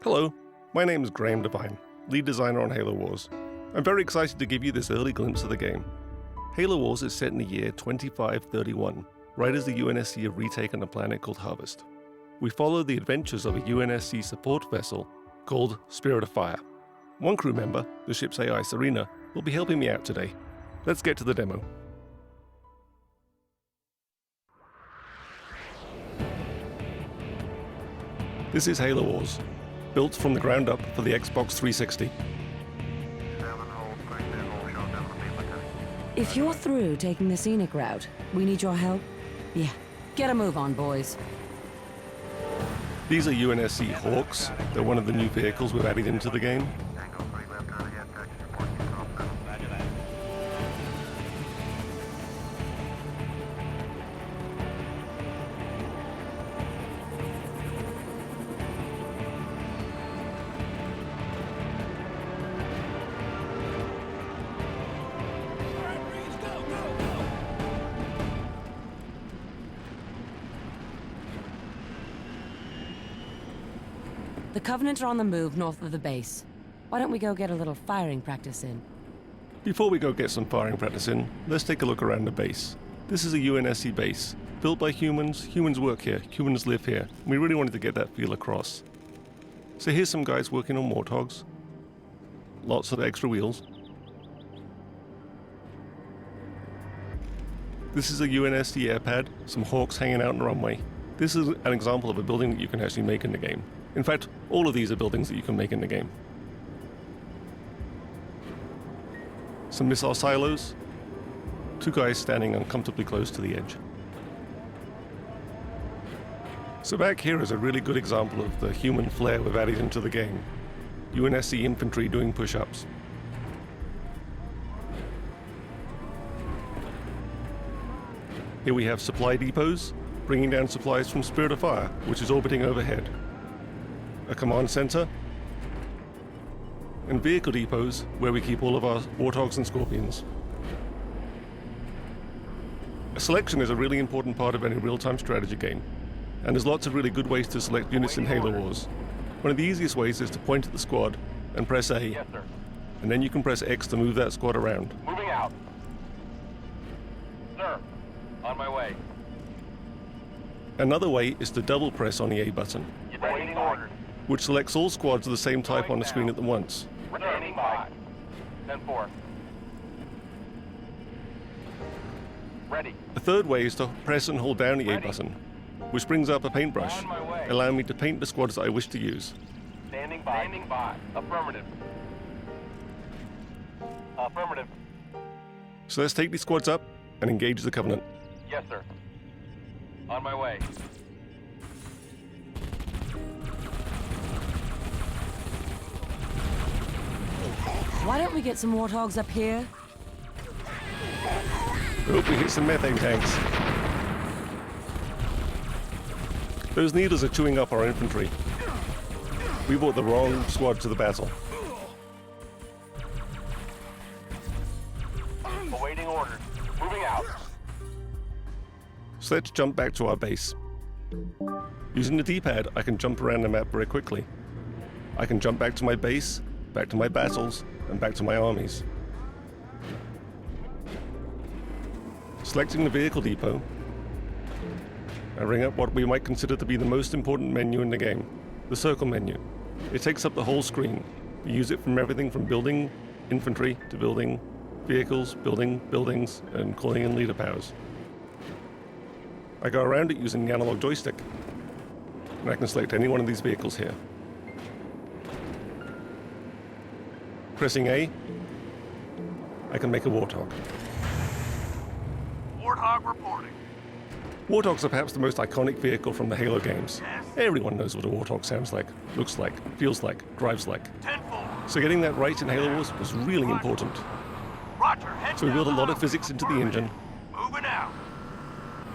Hello, my name is Graham Devine, lead designer on Halo Wars. I'm very excited to give you this early glimpse of the game. Halo Wars is set in the year 2531, right as the UNSC have retaken a planet called Harvest. We follow the adventures of a UNSC support vessel called Spirit of Fire. One crew member, the ship's AI Serena, will be helping me out today. Let's get to the demo. This is Halo Wars, built from the ground up for the Xbox 360. If you're through taking the scenic route, we need your help. Yeah, get a move on, boys. These are UNSC Hawks. They're one of the new vehicles we've added into the game. The Covenant are on the move north of the base. Why don't we go get a little firing practice in? Before we go get some firing practice in, let's take a look around the base. This is a UNSC base, built by humans. Humans work here, humans live here. We really wanted to get that feel across. So here's some guys working on Warthogs. Lots of extra wheels. This is a UNSC airpad, some Hawks hanging out on the runway. This is an example of a building that you can actually make in the game. In fact, all of these are buildings that you can make in the game. Some missile silos. Two guys standing uncomfortably close to the edge. So back here is a really good example of the human flair we've added into the game. UNSC infantry doing push-ups. Here we have supply depots, bringing down supplies from Spirit of Fire, which is orbiting overhead. A command center, and vehicle depots where we keep all of our Warthogs and Scorpions. Selection is a really important part of any real-time strategy game, and there's lots of really good ways to select units in Halo Wars. One of the easiest ways is to point at the squad and press A, Yes, sir. and then you can press X to move that squad around. Moving out. Sir, on my way. Another way is to double press on the A button, Waiting orders. which selects all squads of the same type on the screen at once. Standing by. 10-4. Ready. A third way is to press and hold down the A button, which brings up a paintbrush, On my way. allowing me to paint the squads I wish to use. Standing by. Standing by. Affirmative. Affirmative. So let's take these squads up and engage the Covenant. Yes, sir. On my way. Why don't we get some Warthogs up here? Hope we hit some methane tanks. Those needles are chewing up our infantry. We brought the wrong squad to the battle. Awaiting orders. Moving out. So let's jump back to our base. Using the D-pad, I can jump around the map very quickly. I can jump back to my base, back to my battles, and back to my armies. Selecting the vehicle depot, I bring up what we might consider to be the most important menu in the game, the circle menu. It takes up the whole screen. We use it from everything from building infantry to building vehicles, building buildings, and calling in leader powers. I go around it using the analog joystick, and I can select any one of these vehicles here. Pressing A, I can make a Warthog. Warthog reporting. Warthogs are perhaps the most iconic vehicle from the Halo games. Everyone knows what a Warthog sounds like, looks like, feels like, drives like. 10-4. So getting that right in Halo Wars was really important. Roger. Head So we built a down lot the of physics into the engine, Moving out.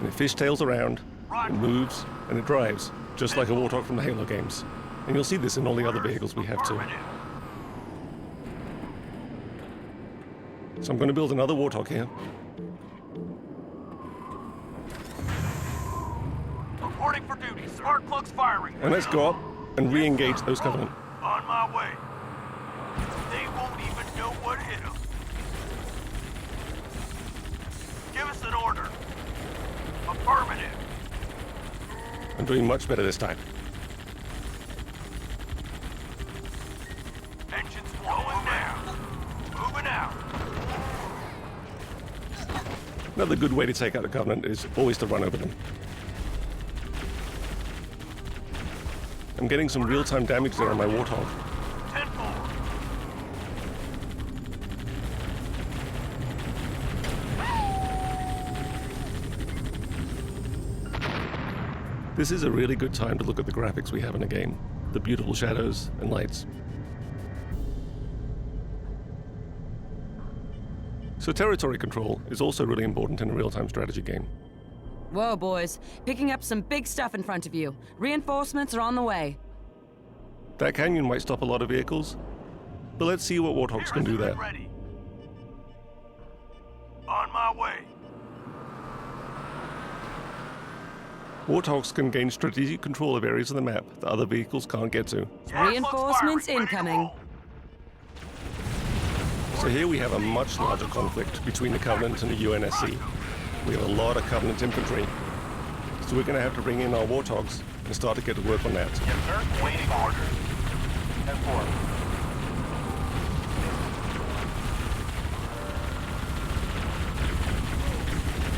and it fishtails around, it moves, and it drives, just like a Warthog from the Halo games. And you'll see this in all the other vehicles we have too. Affirmative. So I'm going to build another Warthog here. Reporting for duty. Spark plugs firing. And let's go up and re-engage those Covenant. On my way. They won't even know what hit them. Give us an order. Affirmative. I'm doing much better this time. Engines going down. Moving out. Another good way to take out a Covenant is always to run over them. I'm getting some real-time damage there on my Warthog. 10-4. This is a really good time to look at the graphics we have in the game. The beautiful shadows and lights. So territory control is also really important in a real-time strategy game. Whoa, boys. Picking up some big stuff in front of you. Reinforcements are on the way. That canyon might stop a lot of vehicles, but let's see what Warthogs can do there. Ready. On my way. Warthogs can gain strategic control of areas of the map that other vehicles can't get to. Reinforcements incoming. So here we have a much larger conflict between the Covenant and the UNSC. We have a lot of Covenant infantry, so we're going to have to bring in our Warthogs and start to get to work on that. Yes, sir. Waiting order. 10-4.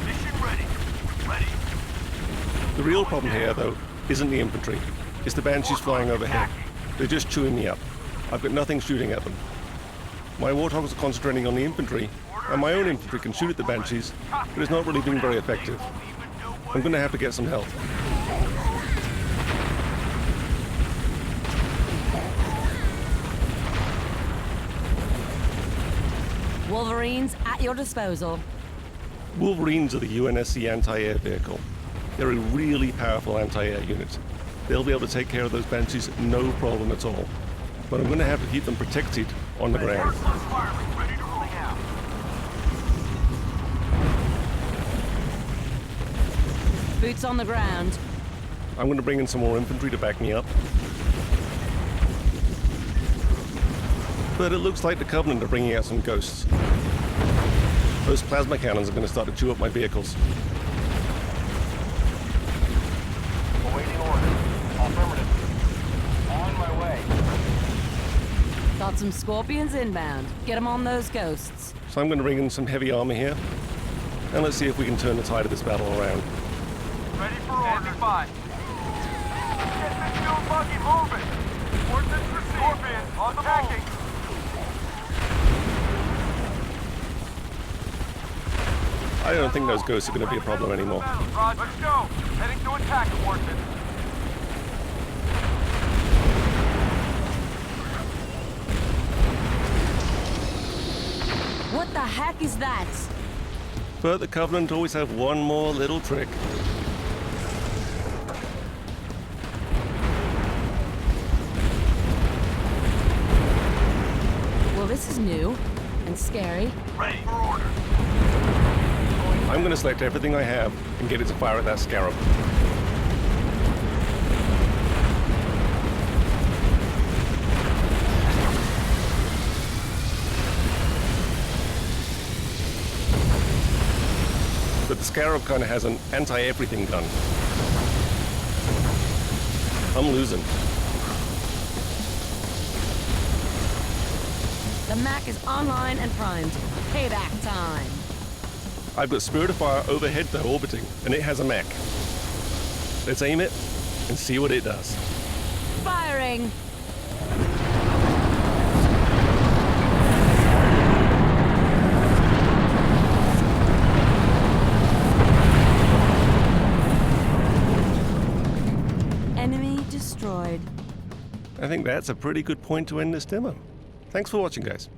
Mission ready. Ready. The real problem here, though, isn't the infantry. It's the Banshees flying overhead. They're just chewing me up. I've got nothing shooting at them. My Warthogs are concentrating on the infantry, and my own infantry can shoot at the Banshees, but it's not really being very effective. I'm going to have to get some help. Wolverines at your disposal. Wolverines are the UNSC anti-air vehicle. They're a really powerful anti-air unit. They'll be able to take care of those Banshees no problem at all. But I'm going to have to keep them protected on the ground. Ready to roll out. Boots on the ground. I'm going to bring in some more infantry to back me up. But it looks like the Covenant are bringing out some ghosts. Those plasma cannons are going to start to chew up my vehicles. Awaiting order. Affirmative. On my way. Got some Scorpions inbound. Get them on those ghosts. So I'm going to bring in some heavy armor here. And let's see if we can turn the tide of this battle around. Ready for order. By. Get the fuel buggy moving. Ordnance received. Scorpion on the attacking. I don't think those ghosts are going to be a problem anymore. Roger. Let's go. Heading to attack, Ordnance. What the heck is that? But the Covenant always have one more little trick. Well, this is new and scary. Ready for order. I'm going to select everything I have and get it to fire at that Scarab. But the Scarab kind of has an anti-everything gun. I'm losing. The Mac is online and primed. Payback time. I've got Spirit of Fire overhead though, orbiting, and it has a mech. Let's aim it and see what it does. Firing! Enemy destroyed. I think that's a pretty good point to end this demo. Thanks for watching, guys.